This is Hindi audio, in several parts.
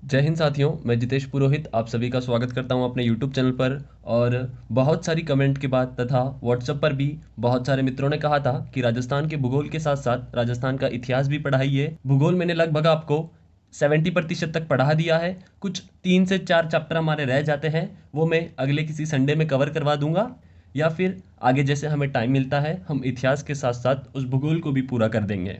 जय हिंद साथियों, मैं जितेश पुरोहित आप सभी का स्वागत करता हूं अपने यूट्यूब चैनल पर। और बहुत सारी कमेंट के बाद तथा व्हाट्सएप पर भी बहुत सारे मित्रों ने कहा था कि राजस्थान के भूगोल के साथ साथ राजस्थान का इतिहास भी पढ़ाइए। भूगोल मैंने लगभग आपको 70% तक पढ़ा दिया है। कुछ 3 से 4 चैप्टर हमारे रह जाते हैं, वो मैं अगले किसी संडे में कवर करवा दूंगा, या फिर आगे जैसे हमें टाइम मिलता है हम इतिहास के साथ साथ उस भूगोल को भी पूरा कर देंगे।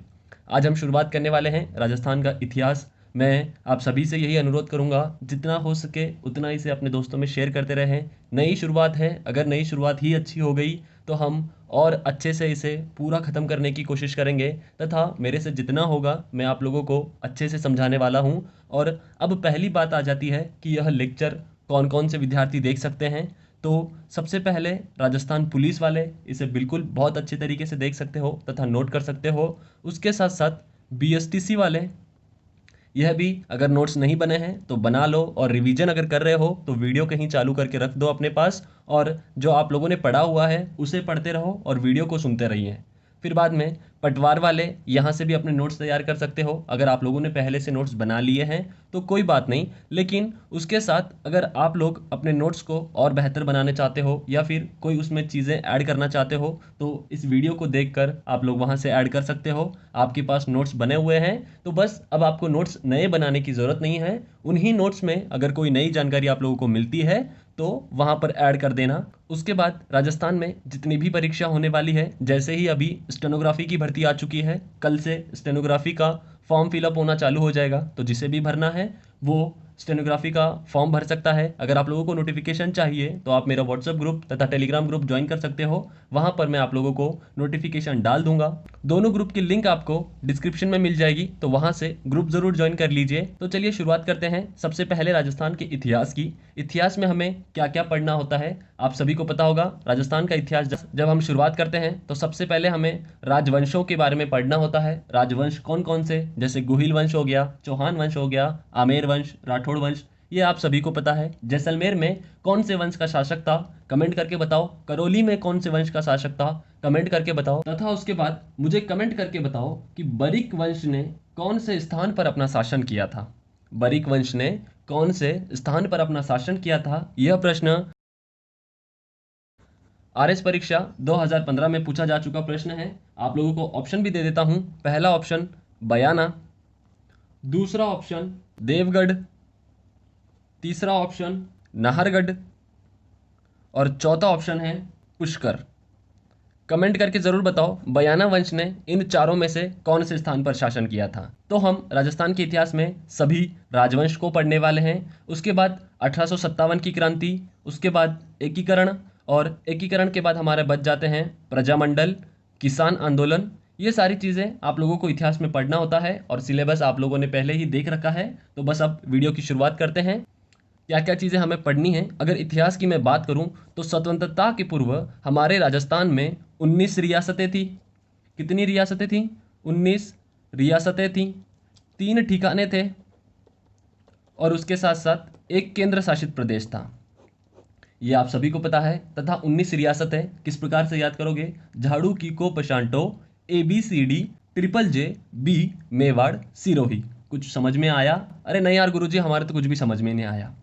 आज हम शुरुआत करने वाले हैं राजस्थान का इतिहास। मैं आप सभी से यही अनुरोध करूंगा, जितना हो सके उतना इसे अपने दोस्तों में शेयर करते रहें। नई शुरुआत है, अगर नई शुरुआत ही अच्छी हो गई तो हम और अच्छे से इसे पूरा ख़त्म करने की कोशिश करेंगे, तथा मेरे से जितना होगा मैं आप लोगों को अच्छे से समझाने वाला हूं। और अब पहली बात आ जाती है कि यह लेक्चर कौन कौन से विद्यार्थी देख सकते हैं। तो सबसे पहले राजस्थान पुलिस वाले इसे बिल्कुल बहुत अच्छे तरीके से देख सकते हो तथा नोट कर सकते हो। उसके साथ साथ बीएसटीसी वाले, यह भी अगर नोट्स नहीं बने हैं तो बना लो, और रिवीजन अगर कर रहे हो तो वीडियो कहीं चालू करके रख दो अपने पास, और जो आप लोगों ने पढ़ा हुआ है उसे पढ़ते रहो और वीडियो को सुनते रहिए। फिर बाद में पटवार वाले यहाँ से भी अपने नोट्स तैयार कर सकते हो। अगर आप लोगों ने पहले से नोट्स बना लिए हैं तो कोई बात नहीं, लेकिन उसके साथ अगर आप लोग अपने नोट्स को और बेहतर बनाने चाहते हो या फिर कोई उसमें चीज़ें ऐड करना चाहते हो तो इस वीडियो को देखकर आप लोग वहाँ से ऐड कर सकते हो। आपके पास नोट्स बने हुए हैं तो बस अब आपको नोट्स नए बनाने की ज़रूरत नहीं है। उन्हीं नोट्स में अगर कोई नई जानकारी आप लोगों को मिलती है तो वहाँ पर ऐड कर देना। उसके बाद राजस्थान में जितनी भी परीक्षा होने वाली है, जैसे ही अभी स्टेनोग्राफी की भर्ती आ चुकी है, कल से स्टेनोग्राफी का फॉर्म फिलअप होना चालू हो जाएगा, तो जिसे भी भरना है वो स्टेनोग्राफी का फॉर्म भर सकता है। अगर आप लोगों को नोटिफिकेशन चाहिए तो आप मेरा व्हाट्सएप ग्रुप तथा टेलीग्राम ग्रुप ज्वाइन कर सकते हो, वहां पर मैं आप लोगों को नोटिफिकेशन डाल दूंगा। दोनों ग्रुप की लिंक आपको डिस्क्रिप्शन में मिल जाएगी, तो वहां से ग्रुप जरूर ज्वाइन कर लीजिए। तो चलिए शुरुआत करते हैं सबसे पहले राजस्थान के इतिहास की। इतिहास में हमें क्या क्या पढ़ना होता है आप सभी को पता होगा। राजस्थान का इतिहास जब हम शुरुआत करते हैं तो सबसे पहले हमें राजवंशों के बारे में पढ़ना होता है। राजवंश कौन कौन से, जैसे गुहिल वंश हो गया, चौहान वंश हो गया, आमेर वंश, राठौड़ वंश, ये आप सभी को पता है। जैसलमेर में कौन से वंश का शासक था, कमेंट करके बताओ। करौली में कौन से वंश का शासक था, कमेंट करके बताओ। तथा उसके बाद मुझे कमेंट करके बताओ कि बरिक वंश ने कौन से स्थान पर अपना शासन किया था। बरिक वंश ने कौन से स्थान पर अपना शासन किया था, यह प्रश्न आरएस परीक्षा 2015 में पूछा जा चुका प्रश्न है। आप लोगों को ऑप्शन भी दे देता हूं। पहला ऑप्शन बयाना, दूसरा ऑप्शन देवगढ़, तीसरा ऑप्शन नाहरगढ़, और चौथा ऑप्शन है पुष्कर। कमेंट करके जरूर बताओ बयाना वंश ने इन चारों में से कौन से स्थान पर शासन किया था। तो हम राजस्थान के इतिहास में सभी राजवंश को पढ़ने वाले हैं। उसके बाद 1857 की क्रांति, उसके बाद एकीकरण, और एकीकरण के बाद हमारे बच जाते हैं प्रजामंडल, किसान आंदोलन। ये सारी चीज़ें आप लोगों को इतिहास में पढ़ना होता है और सिलेबस आप लोगों ने पहले ही देख रखा है। तो बस अब वीडियो की शुरुआत करते हैं। क्या क्या चीज़ें हमें पढ़नी है। अगर इतिहास की मैं बात करूं तो स्वतंत्रता के पूर्व हमारे राजस्थान में 19 रियासतें थी। कितनी रियासतें थी? 19 रियासतें थी, 3 ठिकाने थे, और उसके साथ साथ एक केंद्र शासित प्रदेश था। ये आप सभी को पता है। तथा 19 रियासतें किस प्रकार से याद करोगे? झाड़ू की को पशांटो, ABCD, triple J, B, Mewar, Sirohi. कुछ समझ में आया? अरे नहीं यार गुरुजी, हमारे तो कुछ भी समझ में नहीं आया।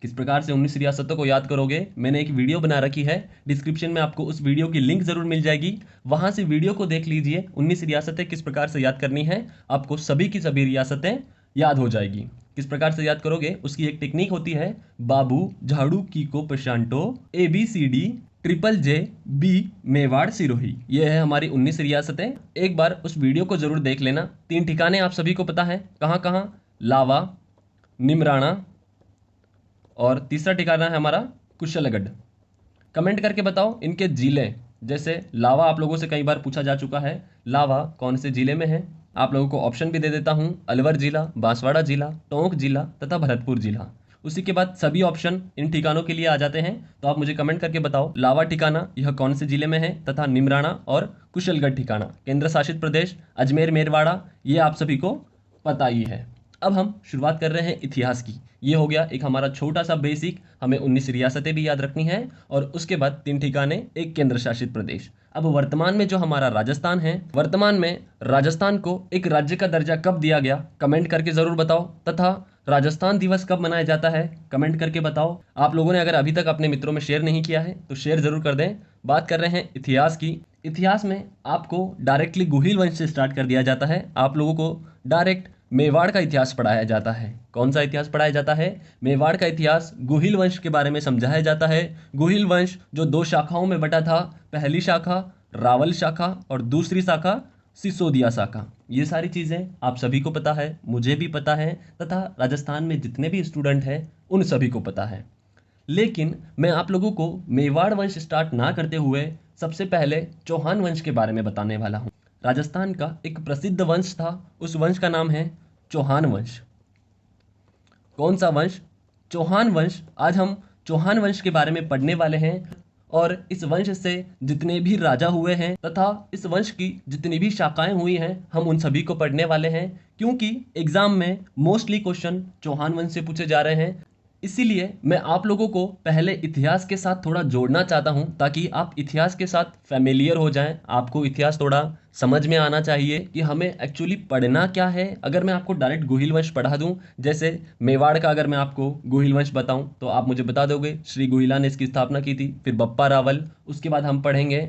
किस प्रकार से 19 रियासतों को याद करोगे? मैंने एक वीडियो बना रखी है, डिस्क्रिप्शन में आपको उस वीडियो की लिंक जरूर मिल जाएगी, वहां से वीडियो को देख लीजिए। 19 रियासतें किस प्रकार से याद करनी है, आपको सभी की सभी रियासतें याद हो जाएगी। किस प्रकार से याद करोगे उसकी एक टेक्निक होती है, बाबू, झाड़ू, कीको, प्रशांतो, ABCD, triple J, B, Mewar, Sirohi. ये है हमारी 19 रियासतें। एक बार उस वीडियो को जरूर देख लेना। 3 ठिकाने आप सभी को पता है, कहाँ कहाँ? लावा, निमराना, और तीसरा ठिकाना है हमारा कुशलगढ़। कमेंट करके बताओ इनके जिले। जैसे लावा आप लोगों से कई बार पूछा जा चुका है, लावा कौन से जिले में है? आप लोगों को ऑप्शन भी दे देता हूं, अलवर जिला, बांसवाड़ा जिला, टोंक जिला तथा भरतपुर जिला। उसी के बाद सभी ऑप्शन इन ठिकानों के लिए आ जाते हैं। तो आप मुझे कमेंट करके बताओ लावा ठिकाना यह कौन से जिले में है, तथा निमराना और कुशलगढ़ ठिकाना केंद्र शासित प्रदेश अजमेर मेरवाड़ा, ये आप सभी को पता ही है। अब हम शुरुआत कर रहे हैं इतिहास की। ये हो गया एक हमारा छोटा सा बेसिक। हमें 19 रियासतें भी याद रखनी है और उसके बाद 3 ठिकाने, एक केंद्र शासित प्रदेश। अब वर्तमान में जो हमारा राजस्थान है, वर्तमान में राजस्थान को एक राज्य का दर्जा कब दिया गया, कमेंट करके जरूर बताओ। तथा राजस्थान दिवस कब मनाया जाता है, कमेंट करके बताओ। आप लोगों ने अगर अभी तक अपने मित्रों में शेयर नहीं किया है तो शेयर जरूर कर दें। बात कर रहे हैं इतिहास की। इतिहास में आपको डायरेक्टली गुहिल वंश से स्टार्ट कर दिया जाता है। आप लोगों को डायरेक्ट मेवाड़ का इतिहास पढ़ाया जाता है। कौन सा इतिहास पढ़ाया जाता है? मेवाड़ का इतिहास। गुहिल वंश के बारे में समझाया जाता है। गुहिल वंश जो 2 शाखाओं में बटा था, पहली शाखा रावल शाखा और दूसरी शाखा सिसोदिया शाखा। ये सारी चीज़ें आप सभी को पता है, मुझे भी पता है, तथा राजस्थान में जितने भी स्टूडेंट हैं उन सभी को पता है। लेकिन मैं आप लोगों को मेवाड़ वंश स्टार्ट ना करते हुए सबसे पहले चौहान वंश के बारे में बताने वाला हूँ। राजस्थान का एक प्रसिद्ध वंश था, उस वंश का नाम है चौहान वंश। कौन सा वंश? चौहान वंश। आज हम चौहान वंश के बारे में पढ़ने वाले हैं और इस वंश से जितने भी राजा हुए हैं तथा इस वंश की जितनी भी शाखाएं हुई हैं हम उन सभी को पढ़ने वाले हैं, क्योंकि एग्जाम में मोस्टली क्वेश्चन चौहान वंश से पूछे जा रहे हैं। इसीलिए मैं आप लोगों को पहले इतिहास के साथ थोड़ा जोड़ना चाहता हूं ताकि आप इतिहास के साथ फैमिलियर हो जाएं। आपको इतिहास थोड़ा समझ में आना चाहिए कि हमें एक्चुअली पढ़ना क्या है। अगर मैं आपको डायरेक्ट गुहिल वंश पढ़ा दूं, जैसे मेवाड़ का अगर मैं आपको गुहिल वंश बताऊं तो आप मुझे बता दोगे श्री गुहिला ने इसकी स्थापना की थी, फिर बप्पा रावल, उसके बाद हम पढ़ेंगे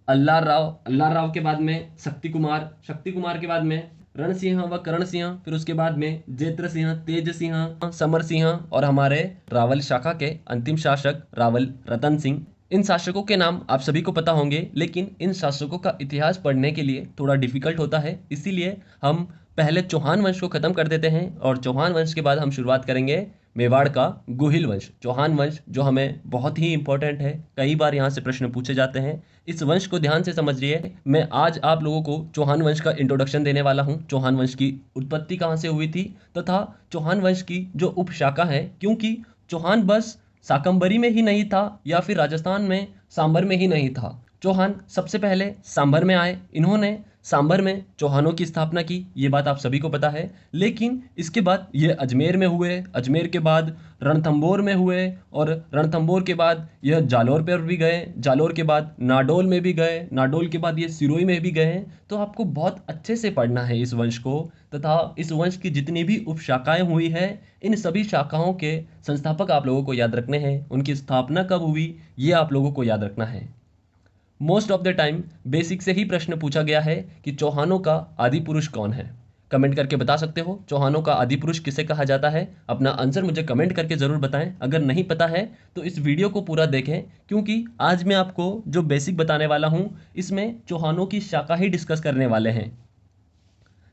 अल्लाह राव के बाद में शक्ति कुमार के बाद में रण सिंह व करण सिंह, फिर उसके बाद में जेत्र सिंह, तेज सिंह, समर सिंह और हमारे रावल शाखा के अंतिम शासक रावल रतन सिंह। इन शासकों के नाम आप सभी को पता होंगे, लेकिन इन शासकों का इतिहास पढ़ने के लिए थोड़ा डिफिकल्ट होता है। इसीलिए हम पहले चौहान वंश को खत्म कर देते हैं और चौहान वंश के बाद हम शुरुआत करेंगे मेवाड़ का गुहिल वंश। चौहान वंश जो हमें बहुत ही इंपॉर्टेंट है, कई बार यहाँ से प्रश्न पूछे जाते हैं। इस वंश को ध्यान से समझिए। मैं आज आप लोगों को चौहान वंश का इंट्रोडक्शन देने वाला हूँ। चौहान वंश की उत्पत्ति कहाँ से हुई थी तथा चौहान वंश की जो उपशाखा है, क्योंकि चौहान बस शाकंभरी में ही नहीं था या फिर राजस्थान में सांबर में ही नहीं था। चौहान सबसे पहले सांभर में आए। इन्होंने सांभर में चौहानों की स्थापना की, ये बात आप सभी को पता है। लेकिन इसके बाद ये अजमेर में हुए, अजमेर के बाद रणथंभौर में हुए और रणथंभौर के बाद यह जालोर पर भी गए, जालोर के बाद नाडोल में भी गए, नाडोल के बाद ये सिरोही में भी गए। तो आपको बहुत अच्छे से पढ़ना है इस वंश को तथा इस वंश की जितनी भी उपशाखाएं हुई है इन सभी शाखाओं के संस्थापक आप लोगों को याद रखने हैं। उनकी स्थापना कब हुई ये आप लोगों को याद रखना है। Most of the time basic से ही प्रश्न पूछा गया है कि चौहानों का आदि पुरुष कौन है। कमेंट करके बता सकते हो चौहानों का आदि पुरुष किसे कहा जाता है। अपना आंसर मुझे कमेंट करके ज़रूर बताएं। अगर नहीं पता है तो इस वीडियो को पूरा देखें, क्योंकि आज मैं आपको जो बेसिक बताने वाला हूं इसमें चौहानों की शाखा ही डिस्कस करने वाले हैं।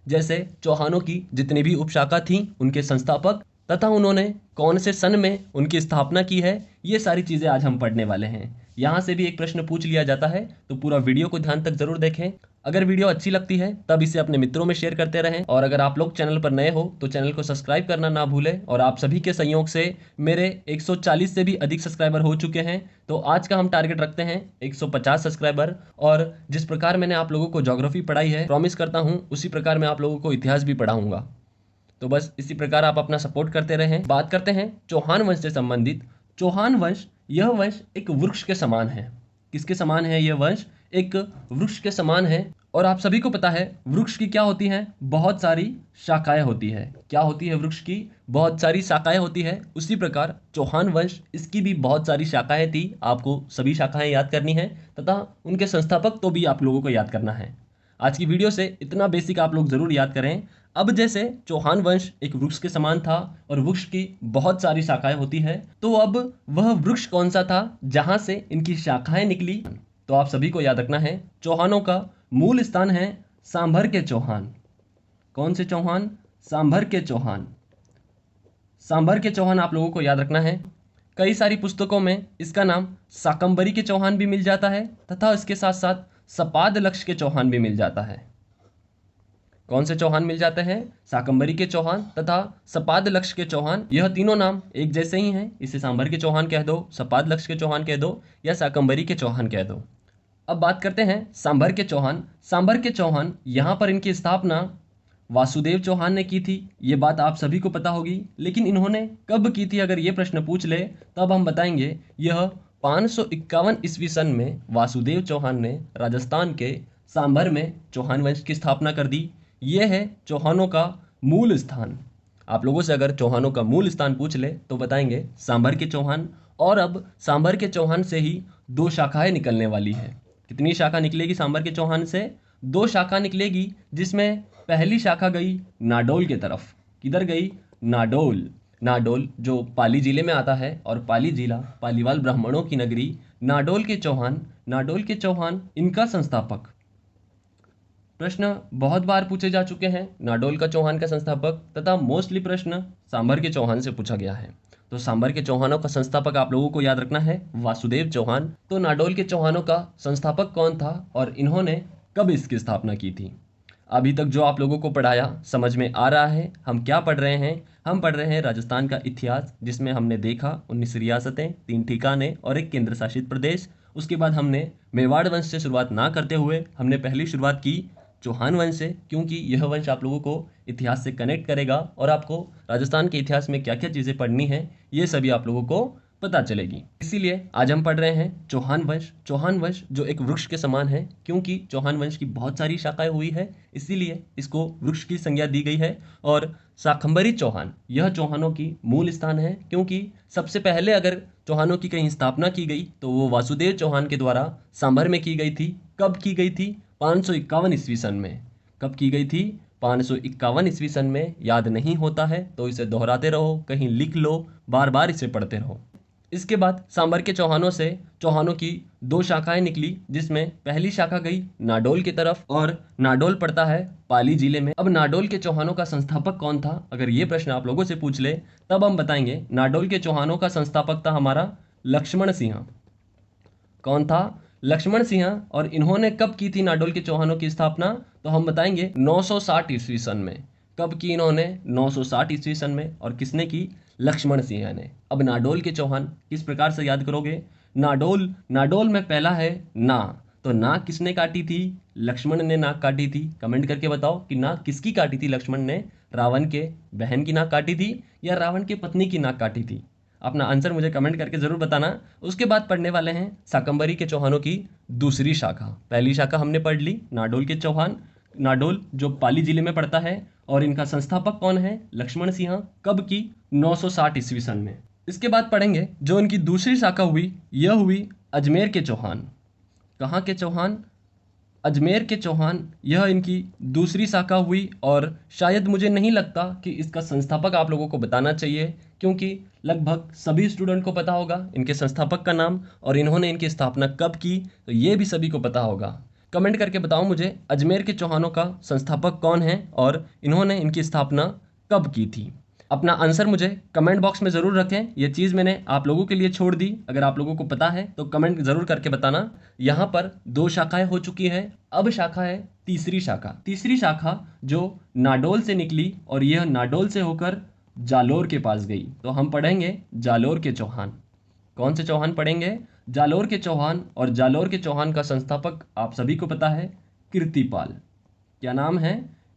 जैसे चौहानों की जितनी भी उपशाखा थी, उनके संस्थापक तथा उन्होंने कौन से सन में उनकी स्थापना की है, ये सारी चीज़ें आज हम पढ़ने वाले हैं। यहाँ से भी एक प्रश्न पूछ लिया जाता है, तो पूरा वीडियो को ध्यान तक जरूर देखें। अगर वीडियो अच्छी लगती है तब इसे अपने मित्रों में शेयर करते रहें और अगर आप लोग चैनल पर नए हो तो चैनल को सब्सक्राइब करना ना भूलें। और आप सभी के सहयोग से मेरे 140 से भी अधिक सब्सक्राइबर हो चुके हैं, तो आज का हम टारगेट रखते हैं 150 सब्सक्राइबर। और जिस प्रकार मैंने आप लोगों को ज्योग्राफी पढ़ाई है, प्रॉमिस करता हूँ उसी प्रकार मैं आप लोगों को इतिहास भी पढ़ाऊंगा। तो बस इसी प्रकार आप अपना सपोर्ट करते रहें। बात करते हैं चौहान वंश से संबंधित। चौहान वंश, यह वंश एक वृक्ष के समान है। किसके समान है यह वंश? एक वृक्ष के समान है। और आप सभी को पता है वृक्ष की क्या होती हैं? बहुत सारी शाखाएं होती है। क्या होती है वृक्ष की? बहुत सारी शाखाएं होती है। उसी प्रकार चौहान वंश, इसकी भी बहुत सारी शाखाएं थी। आपको सभी शाखाएं याद करनी है तथा उनके संस्थापक तो भी आप लोगों को याद करना है। आज की वीडियो से इतना बेसिक आप लोग जरूर याद करें। अब जैसे चौहान वंश एक वृक्ष के समान था और वृक्ष की बहुत सारी शाखाएं होती है, तो अब वह वृक्ष कौन सा था जहां से इनकी शाखाएं निकली? तो आप सभी को याद रखना है चौहानों का मूल स्थान है सांभर के चौहान। कौन से चौहान? सांभर के चौहान। सांभर के चौहान आप लोगों को याद रखना है। कई सारी पुस्तकों में इसका नाम शाकंभरी के चौहान भी मिल जाता है तथा इसके साथ साथ सपाद लक्ष्य के चौहान भी मिल जाता है। कौन से चौहान मिल जाते हैं? शाकंभरी के चौहान तथा सपाद लक्ष्य के चौहान। यह तीनों नाम एक जैसे ही हैं। इसे सांभर के चौहान कह दो, सपाद लक्ष्य के चौहान कह दो या शाकंभरी के चौहान कह दो। अब बात करते हैं सांभर के चौहान। सांभर के चौहान, यहाँ पर इनकी स्थापना वासुदेव चौहान ने की थी। ये बात आप सभी को पता होगी, लेकिन इन्होंने कब की थी अगर ये प्रश्न पूछ ले तब हम बताएंगे। यह 551 ईस्वी सन में वासुदेव चौहान ने राजस्थान के सांभर में चौहान वंश की स्थापना कर दी। यह है चौहानों का मूल स्थान। आप लोगों से अगर चौहानों का मूल स्थान पूछ ले तो बताएंगे सांभर के चौहान। और अब सांभर के चौहान से ही दो शाखाएं निकलने वाली है। कितनी शाखा निकलेगी सांभर के चौहान से? दो शाखा निकलेगी, जिसमें पहली शाखा गई नाडोल की तरफ। किधर गई? नाडोल। नाडोल जो पाली जिले में आता है, और पाली जिला पालीवाल ब्राह्मणों की नगरी। नाडोल के चौहान इनका संस्थापक। प्रश्न बहुत बार पूछे जा चुके हैं नाडोल का चौहान का संस्थापक, तथा मोस्टली प्रश्न सांभर के चौहान से पूछा गया है। तो सांभर के चौहानों का संस्थापक आप लोगों को याद रखना है वासुदेव चौहान। तो नाडोल के चौहानों का संस्थापक कौन था और इन्होंने कब इसकी स्थापना की थी? अभी तक जो आप लोगों को पढ़ाया समझ में आ रहा है? हम क्या पढ़ रहे हैं? हम पढ़ रहे हैं राजस्थान का इतिहास, जिसमें हमने देखा 19 रियासतें, 3 ठिकाने और एक केंद्र शासित प्रदेश। उसके बाद हमने मेवाड़ वंश से शुरुआत ना करते हुए हमने पहली शुरुआत की चौहान वंश से, क्योंकि यह वंश आप लोगों को इतिहास से कनेक्ट करेगा और आपको राजस्थान के इतिहास में क्या क्या चीज़ें पढ़नी है ये सभी आप लोगों को पता चलेगी। इसीलिए आज हम पढ़ रहे हैं चौहान वंश। चौहान वंश जो एक वृक्ष के समान है, क्योंकि चौहान वंश की बहुत सारी शाखाएं हुई है, इसीलिए इसको वृक्ष की संज्ञा दी गई है। और शाकंभरी चौहान यह चौहानों की मूल स्थान है, क्योंकि सबसे पहले अगर चौहानों की कहीं स्थापना की गई तो वो वासुदेव चौहान के द्वारा सांभर में की गई थी। कब की गई थी? 551 ईस्वी सन में। कब की गई थी? 551 ईस्वी सन में। याद नहीं होता है तो इसे दोहराते रहो, कहीं लिख लो, बार बार इसे पढ़ते रहो। इसके बाद सांभर के चौहानों से चौहानों की दो शाखाएं निकली, जिसमें पहली शाखा गई नाडोल की तरफ, और नाडोल पड़ता है पाली जिले में। अब नाडोल के चौहानों का संस्थापक कौन था? अगर ये प्रश्न आप लोगों से पूछ ले तब हम बताएंगे नाडोल के चौहानों का संस्थापक था हमारा लक्ष्मण सिंह। कौन था? लक्ष्मण सिंह। और इन्होंने कब की थी नाडोल के चौहानों की स्थापना? तो हम बताएंगे 960 ईस्वी सन में। कब की इन्होंने? 960 ईस्वी सन में। और किसने की? लक्ष्मण सिंह ने। अब नाडोल के चौहान किस प्रकार से याद करोगे? नाडोल में पहला है ना। तो नाक किसने काटी थी? लक्ष्मण ने नाक काटी थी। कमेंट करके बताओ कि नाक किसकी काटी थी लक्ष्मण ने? रावण के बहन की नाक काटी थी या रावण के पत्नी की नाक काटी थी? अपना आंसर मुझे कमेंट करके जरूर बताना। उसके बाद पढ़ने वाले हैं शाकंभरी के चौहानों की दूसरी शाखा। पहली शाखा हमने पढ़ ली नाडोल के चौहान। नाडोल जो पाली जिले में पड़ता है, और इनका संस्थापक कौन है? लक्ष्मण सिंह। कब की? 960 ईस्वी सन में। इसके बाद पढ़ेंगे जो इनकी दूसरी शाखा हुई, यह हुई अजमेर के चौहान। कहाँ के चौहान? अजमेर के चौहान। यह इनकी दूसरी शाखा हुई, और शायद मुझे नहीं लगता कि इसका संस्थापक आप लोगों को बताना चाहिए, क्योंकि लगभग सभी स्टूडेंट को पता होगा इनके संस्थापक का नाम, और इन्होंने इनकी स्थापना कब की तो ये भी सभी को पता होगा। कमेंट करके बताओ मुझे अजमेर के चौहानों का संस्थापक कौन है और इन्होंने इनकी स्थापना कब की थी। अपना आंसर मुझे कमेंट बॉक्स में ज़रूर रखें। ये चीज़ मैंने आप लोगों के लिए छोड़ दी। अगर आप लोगों को पता है तो कमेंट ज़रूर करके बताना। यहाँ पर दो शाखाएं हो चुकी हैं, अब शाखा है तीसरी शाखा। तीसरी शाखा जो नाडोल से निकली, और यह नाडोल से होकर जालोर के पास गई। तो हम पढ़ेंगे जालोर के चौहान। कौन से चौहान पढ़ेंगे? जालोर के चौहान। और जालोर के चौहान का संस्थापक आप सभी को पता है कीर्तिपाल। क्या नाम है?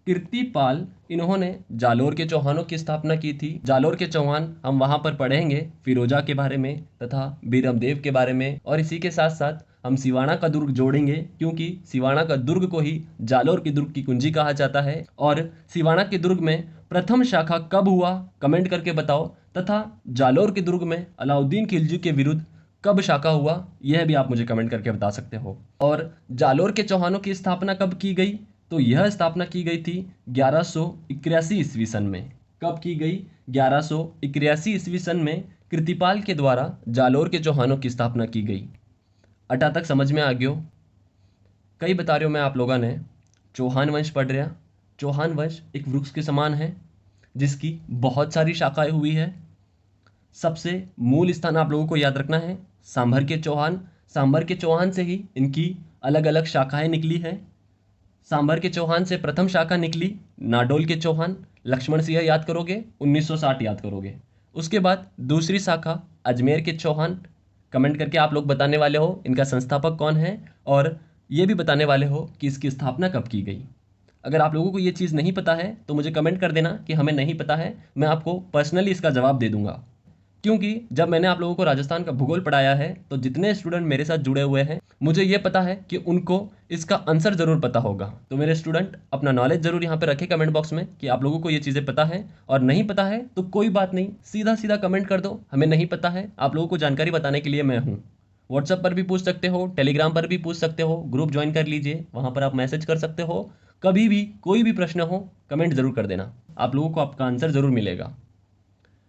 कीर्तिपाल। इन्होंने जालोर के चौहानों की स्थापना की थी। जालोर के चौहान हम वहां पर पढ़ेंगे फिरोजा के बारे में तथा बीरमदेव के बारे में, और इसी के साथ साथ हम सिवाना का दुर्ग जोड़ेंगे, क्योंकि सिवाना का दुर्ग को ही जालोर के दुर्ग की कुंजी कहा जाता है। और सिवाना के दुर्ग में प्रथम शाखा कब हुआ? कमेंट करके बताओ। तथा जालोर के दुर्ग में अलाउद्दीन खिलजी के विरुद्ध कब शाखा हुआ, यह भी आप मुझे कमेंट करके बता सकते हो। और जालोर के चौहानों की स्थापना कब की गई? तो यह स्थापना की गई थी 1181 ईस्वी सन में। कब की गई? 1181 ईस्वी सन में कीर्तिपाल के द्वारा जालोर के चौहानों की स्थापना की गई। अटा तक समझ में आ गयो? कई बता रहे हो मैं आप लोगों ने चौहान वंश पढ़ रहा। चौहान वंश एक वृक्ष के समान है, जिसकी बहुत सारी शाखाएं हुई है। सबसे मूल स्थान आप लोगों को याद रखना है सांभर के चौहान। सांभर के चौहान से ही इनकी अलग अलग शाखाएं निकली हैं। सांभर के चौहान से प्रथम शाखा निकली नाडोल के चौहान। लक्ष्मण सिंह याद करोगे, 1960 याद करोगे। उसके बाद दूसरी शाखा अजमेर के चौहान। कमेंट करके आप लोग बताने वाले हो इनका संस्थापक कौन है, और ये भी बताने वाले हो कि इसकी स्थापना कब की गई। अगर आप लोगों को ये चीज़ नहीं पता है तो मुझे कमेंट कर देना कि हमें नहीं पता है, मैं आपको पर्सनली इसका जवाब दे दूंगा। क्योंकि जब मैंने आप लोगों को राजस्थान का भूगोल पढ़ाया है तो जितने स्टूडेंट मेरे साथ जुड़े हुए हैं मुझे ये पता है कि उनको इसका आंसर जरूर पता होगा। तो मेरे स्टूडेंट अपना नॉलेज जरूर यहाँ पे रखें कमेंट बॉक्स में कि आप लोगों को ये चीज़ें पता है, और नहीं पता है तो कोई बात नहीं, सीधा सीधा कमेंट कर दो हमें नहीं पता है, आप लोगों को जानकारी बताने के लिए मैं हूँ। व्हाट्सएप पर भी पूछ सकते हो, टेलीग्राम पर भी पूछ सकते हो, ग्रुप ज्वाइन कर लीजिए, वहाँ पर आप मैसेज कर सकते हो। कभी भी कोई भी प्रश्न हो कमेंट जरूर कर देना, आप लोगों को आपका आंसर जरूर मिलेगा।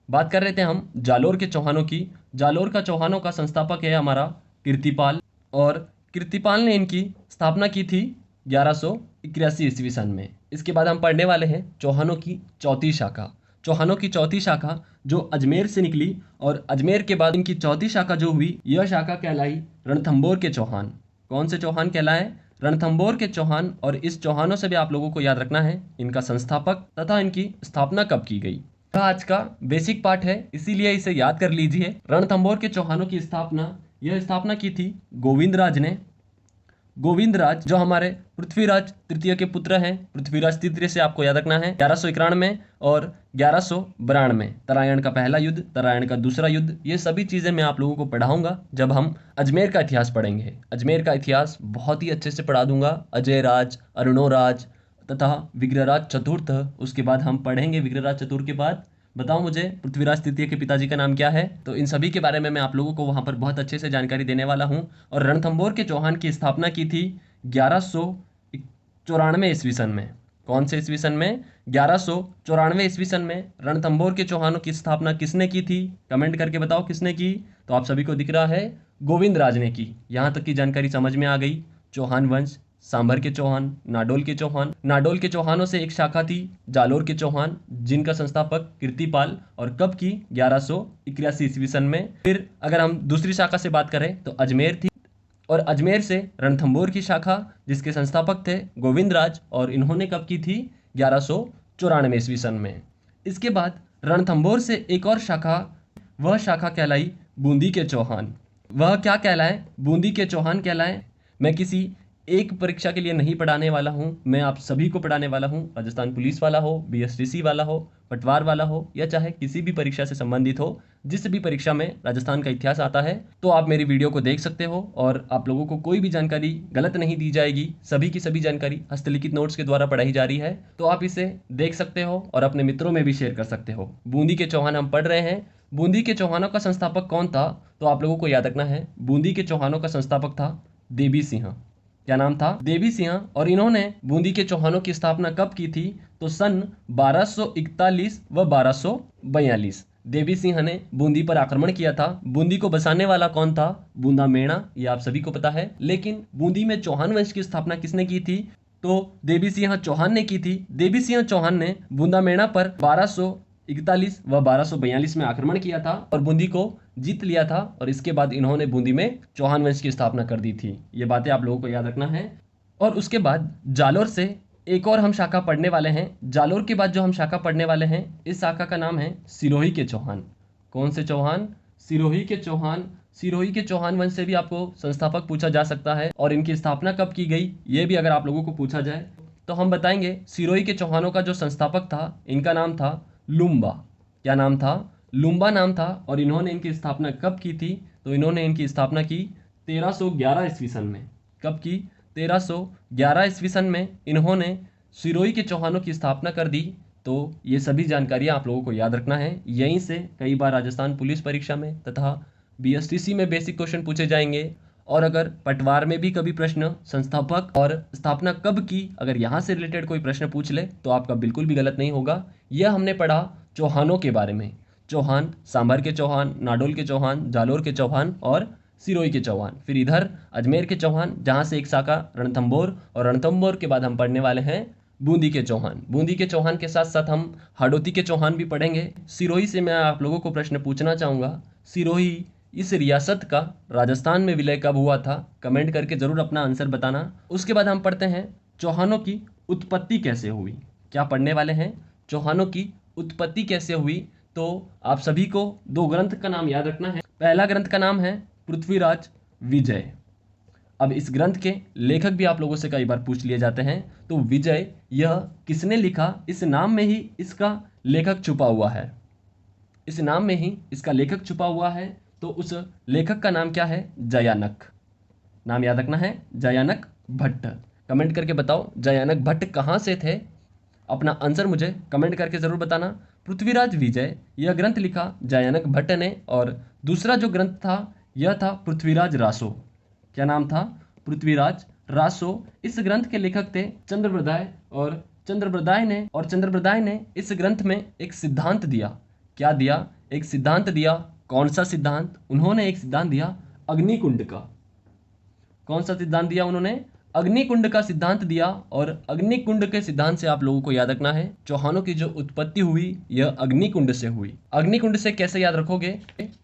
बात कर रहे थे हम जालोर के चौहानों की। जालोर का चौहानों का संस्थापक है हमारा कीर्तिपाल, और कीर्तिपाल ने इनकी स्थापना की थी 1181 ईस्वी सन में। इसके बाद हम पढ़ने वाले हैं चौहानों की चौथी शाखा। चौहानों की चौथी शाखा जो अजमेर से निकली, और अजमेर के बाद इनकी चौथी शाखा जो हुई यह शाखा कहलाई रणथंभौर के चौहान। कौन से चौहान कहलाए? रणथंभौर के चौहान। और इस चौहानों से भी आप लोगों को याद रखना है इनका संस्थापक तथा इनकी स्थापना कब की गई। यह आज का बेसिक पार्ट है, इसीलिए इसे याद कर लीजिए। रणथंभौर के चौहानों की यह स्थापना की थी गोविंदराज ने। गोविंदराज जो हमारे पृथ्वीराज तृतीय के पुत्र हैं। पृथ्वीराज तृतीय से आपको याद रखना है 1191 और 1192, तरायण का पहला युद्ध, तरायण का दूसरा युद्ध, ये सभी चीज़ें मैं आप लोगों को पढ़ाऊंगा जब हम अजमेर का इतिहास पढ़ेंगे। अजमेर का इतिहास बहुत ही अच्छे से पढ़ा दूंगा। अजय राज, अरुणोराज तथा विग्रहराज चतुर्थ। उसके बाद हम पढ़ेंगे विग्रहराज चतुर्थ के बाद बताओ मुझे पृथ्वीराज तृतीय के पिताजी का नाम क्या है। तो इन सभी के बारे में मैं आप लोगों को वहां पर बहुत अच्छे से जानकारी देने वाला हूं। और रणथंभौर के चौहान की स्थापना की थी 1194 ईस्वी सन में। कौन से ईस्वी सन में? 1194 ईस्वी सन में रणथंभौर के चौहानों की स्थापना किसने की थी? कमेंट करके बताओ किसने की। तो आप सभी को दिख रहा है गोविंदराज ने की। यहां तक की जानकारी समझ में आ गई। चौहान वंश, सांभर के चौहान, नाडोल के चौहान, नाडोल के चौहानों से एक शाखा थी जालोर के चौहान, जिनका संस्थापक कीर्तिपाल, और कब की? 1181 ईस्वी सन में। फिर अगर हम दूसरी शाखा से बात करें तो अजमेर थी, और अजमेर से रणथंभौर की शाखा जिसके संस्थापक थे गोविंदराज, और इन्होंने कब की थी? 1194 ईस्वी सन में। इसके बाद रणथंभौर से एक और शाखा, वह शाखा कहलाई बूंदी के चौहान। वह क्या कहलाए? बूंदी के चौहान कहलाए। मैं किसी एक परीक्षा के लिए नहीं पढ़ाने वाला हूं, मैं आप सभी को पढ़ाने वाला हूं। राजस्थान पुलिस वाला हो, बीएसटीसी वाला हो, पटवार वाला हो, या चाहे किसी भी परीक्षा से संबंधित हो, जिस भी परीक्षा में राजस्थान का इतिहास आता है तो आप मेरी वीडियो को देख सकते हो, और आप लोगों को कोई भी जानकारी गलत नहीं दी जाएगी। सभी की सभी जानकारी हस्तलिखित नोट्स के द्वारा पढ़ाई जा रही है, तो आप इसे देख सकते हो और अपने मित्रों में भी शेयर कर सकते हो। बूंदी के चौहान हम पढ़ रहे हैं। बूंदी के चौहानों का संस्थापक कौन था? तो आप लोगों को याद रखना है बूंदी के चौहानों का संस्थापक था देवी सिंह। क्या नाम था? देवी सिंह। और इन्होंने बूंदी के चौहानों की स्थापना कब की थी? तो सन 1241 व 1242 देवी सिंह ने बूंदी पर आक्रमण किया था। बूंदी को बसाने वाला कौन था? बूंदा मेणा, ये आप सभी को पता है। लेकिन बूंदी में चौहान वंश की स्थापना किसने की थी? तो देवी सिंह चौहान ने की थी। देवी सिंह चौहान ने बूंदा मेणा पर 1241 व 1242 में आक्रमण किया था और बूंदी को जीत लिया था, और इसके बाद इन्होंने बूंदी में चौहान वंश की स्थापना कर दी थी। ये बातें आप लोगों को याद रखना है। और उसके बाद जालोर से एक और हम शाखा पढ़ने वाले हैं। जालोर के बाद जो हम शाखा पढ़ने वाले हैं, इस शाखा का नाम है सिरोही के चौहान। कौन से चौहान? सिरोही के चौहान। सिरोही के चौहान वंश से भी आपको संस्थापक पूछा जा सकता है, और इनकी स्थापना कब की गई ये भी अगर आप लोगों को पूछा जाए तो हम बताएंगे। सिरोही के चौहानों का जो संस्थापक था इनका नाम था लुम्बा। क्या नाम था? लुम्बा नाम था। और इन्होंने इनकी स्थापना कब की थी? तो इन्होंने इनकी स्थापना की 1311 ईस्वी सन में। कब की? 1311 ईस्वी सन में इन्होंने सिरोही के चौहानों की स्थापना कर दी। तो ये सभी जानकारियां आप लोगों को याद रखना है। यहीं से कई बार राजस्थान पुलिस परीक्षा में तथा बीएसटीसी में बेसिक क्वेश्चन पूछे जाएंगे। और अगर पटवार में भी कभी प्रश्न संस्थापक और स्थापना कब की, अगर यहाँ से रिलेटेड कोई प्रश्न पूछ ले तो आपका बिल्कुल भी गलत नहीं होगा। यह हमने पढ़ा चौहानों के बारे में। चौहान, सांभर के चौहान, नाडोल के चौहान, जालोर के चौहान और सिरोही के चौहान। फिर इधर अजमेर के चौहान, जहाँ से एक शाखा रणथंभौर, और रणथंभौर के बाद हम पढ़ने वाले हैं बूंदी के चौहान। बूंदी के चौहान के साथ साथ हम हाड़ौती के चौहान भी पढ़ेंगे। सिरोही से मैं आप लोगों को प्रश्न पूछना चाहूँगा, सिरोही इस रियासत का राजस्थान में विलय कब हुआ था? कमेंट करके जरूर अपना आंसर बताना। उसके बाद हम पढ़ते हैं चौहानों की उत्पत्ति कैसे हुई। क्या पढ़ने वाले हैं? चौहानों की उत्पत्ति कैसे हुई। तो आप सभी को दो ग्रंथ का नाम याद रखना है। पहला ग्रंथ का नाम है पृथ्वीराज विजय। अब इस ग्रंथ के लेखक भी आप लोगों से कई बार पूछ लिए जाते हैं। तो विजय यह किसने लिखा, इस नाम में ही इसका लेखक छुपा हुआ है। इस नाम में ही इसका लेखक छुपा हुआ है। तो उस लेखक का नाम क्या है? जयानक। नाम याद रखना है, जयानक भट्ट। कमेंट करके बताओ जयानक भट्ट कहाँ से थे? अपना आंसर मुझे कमेंट करके जरूर बताना। पृथ्वीराज विजय यह ग्रंथ लिखा जयानक भट्ट ने, और दूसरा जो ग्रंथ था यह था पृथ्वीराज रासो। क्या नाम था? पृथ्वीराज रासो। इस ग्रंथ के लेखक थे चंद्रबृदाय, और चंद्रबृदाय ने इस ग्रंथ में एक सिद्धांत दिया। क्या दिया? एक सिद्धांत दिया। कौन सा सिद्धांत? उन्होंने एक सिद्धांत दिया अग्निकुंड का। कौन सा सिद्धांत दिया उन्होंने? अग्निकुंड का सिद्धांत दिया। और अग्निकुंड के सिद्धांत से आप लोगों को याद रखना है, चौहानों की जो उत्पत्ति हुई यह अग्निकुंड से हुई। अग्निकुंड से कैसे याद रखोगे?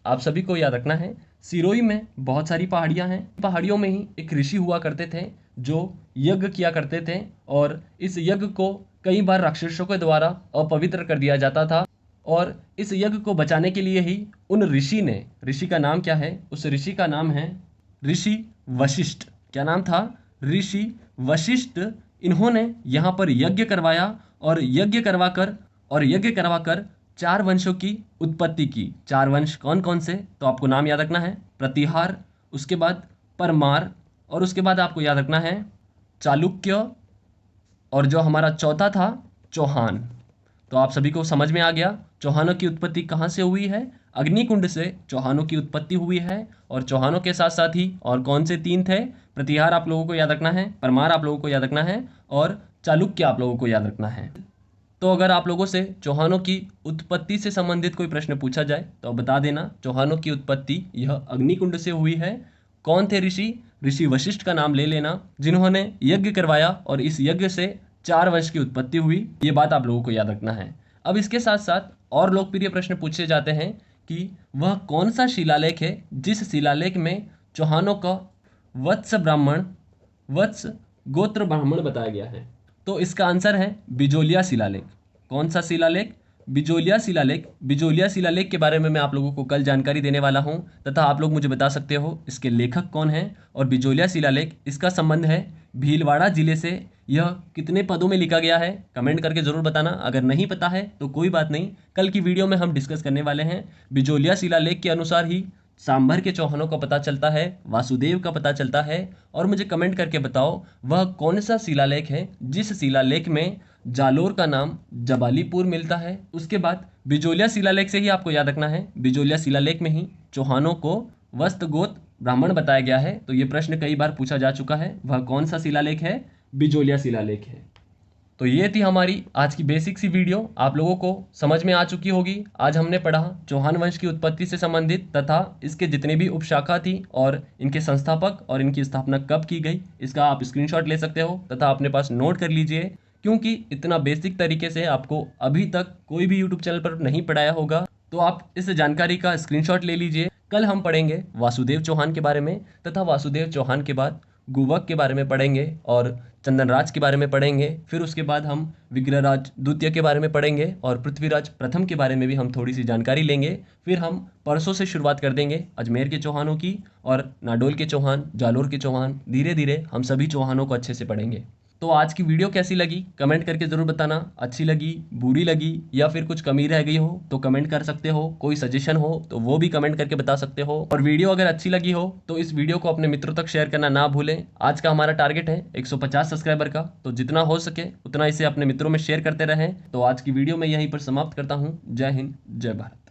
आप सभी को याद रखना है, सिरोही में बहुत सारी पहाड़ियां हैं। पहाड़ियों में ही एक ऋषि हुआ करते थे जो यज्ञ किया करते थे, और इस यज्ञ को कई बार राक्षसों के द्वारा अपवित्र कर दिया जाता था। और इस यज्ञ को बचाने के लिए ही उन ऋषि का नाम क्या है? उस ऋषि का नाम है ऋषि वशिष्ठ। क्या नाम था? ऋषि वशिष्ठ। इन्होंने यहाँ पर यज्ञ करवाया, और यज्ञ करवाकर 4 वंशों की उत्पत्ति की। 4 वंश कौन कौन से? तो आपको नाम याद रखना है, प्रतिहार, उसके बाद परमार, और उसके बाद आपको याद रखना है चालुक्य, और जो हमारा चौथा था चौहान। तो आप सभी को समझ में आ गया चौहानों की उत्पत्ति कहाँ से हुई है? अग्निकुंड से चौहानों की उत्पत्ति हुई है। और चौहानों के साथ साथ ही और कौन से 3 थे? प्रतिहार आप लोगों को याद रखना है, परमार आप लोगों को याद रखना है, और चालुक्य आप लोगों को याद रखना है। तो अगर आप लोगों से चौहानों की उत्पत्ति से संबंधित कोई प्रश्न पूछा जाए तो बता देना चौहानों की उत्पत्ति यह अग्निकुंड से हुई है। कौन थे ऋषि? ऋषि वशिष्ठ का नाम ले लेना, जिन्होंने यज्ञ करवाया और इस यज्ञ से 4 वंश की उत्पत्ति हुई। ये बात आप लोगों को याद रखना है। अब इसके साथ साथ और लोकप्रिय प्रश्न पूछे जाते हैं कि वह कौन सा शिलालेख है जिस शिलालेख में चौहानों का वत्स गोत्र ब्राह्मण बताया गया है? तो इसका आंसर है बिजोलिया शिलालेख। कौन सा शिलालेख? बिजोलिया शिलालेख। बिजोलिया शिलालेख के बारे में मैं आप लोगों को कल जानकारी देने वाला हूं, तथा आप लोग मुझे बता सकते हो इसके लेखक कौन है। और बिजोलिया शिलालेख, इसका संबंध है भीलवाड़ा जिले से। यह कितने पदों में लिखा गया है? कमेंट करके जरूर बताना। अगर नहीं पता है तो कोई बात नहीं, कल की वीडियो में हम डिस्कस करने वाले हैं। बिजोलिया शिलालेख के अनुसार ही सांभर के चौहानों का पता चलता है, वासुदेव का पता चलता है। और मुझे कमेंट करके बताओ वह कौन सा शिलालेख है जिस शिलालेख में जालोर का नाम जबालीपुर मिलता है। उसके बाद बिजोलिया शिलालेख से ही आपको याद रखना है, बिजोलिया शिलालेख में ही चौहानों को वस्त गोत्र ब्राह्मण बताया गया है। तो ये प्रश्न कई बार पूछा जा चुका है, वह कौन सा शिलालेख है? बिजोलिया शिलालेख है। तो ये थी हमारी आज की बेसिक सी वीडियो, आप लोगों को समझ में आ चुकी होगी। आज हमने पढ़ा चौहान वंश की उत्पत्ति से संबंधित तथा इसके जितने भी उपशाखा थी और इनके संस्थापक और इनकी स्थापना कब की गई, इसका आप स्क्रीनशॉट ले सकते हो तथा अपने पास नोट कर लीजिए, क्योंकि इतना बेसिक तरीके से आपको अभी तक कोई भी यूट्यूब चैनल पर नहीं पढ़ाया होगा। तो आप इस जानकारी का स्क्रीनशॉट ले लीजिए। कल हम पढ़ेंगे वासुदेव चौहान के बारे में, तथा वासुदेव चौहान के बाद गुवक के बारे में पढ़ेंगे और चंदनराज के बारे में पढ़ेंगे। फिर उसके बाद हम विग्रहराज द्वितीय के बारे में पढ़ेंगे और पृथ्वीराज प्रथम के बारे में भी हम थोड़ी सी जानकारी लेंगे। फिर हम परसों से शुरुआत कर देंगे अजमेर के चौहानों की, और नाडोल के चौहान, जालोर के चौहान। धीरे धीरे हम सभी चौहानों को अच्छे से पढ़ेंगे। तो आज की वीडियो कैसी लगी कमेंट करके ज़रूर बताना। अच्छी लगी, बुरी लगी, या फिर कुछ कमी रह गई हो तो कमेंट कर सकते हो। कोई सजेशन हो तो वो भी कमेंट करके बता सकते हो। और वीडियो अगर अच्छी लगी हो तो इस वीडियो को अपने मित्रों तक शेयर करना ना भूलें। आज का हमारा टारगेट है 150 सब्सक्राइबर का, तो जितना हो सके उतना इसे अपने मित्रों में शेयर करते रहें। तो आज की वीडियो मैं यहीं पर समाप्त करता हूँ। जय हिंद, जय भारत।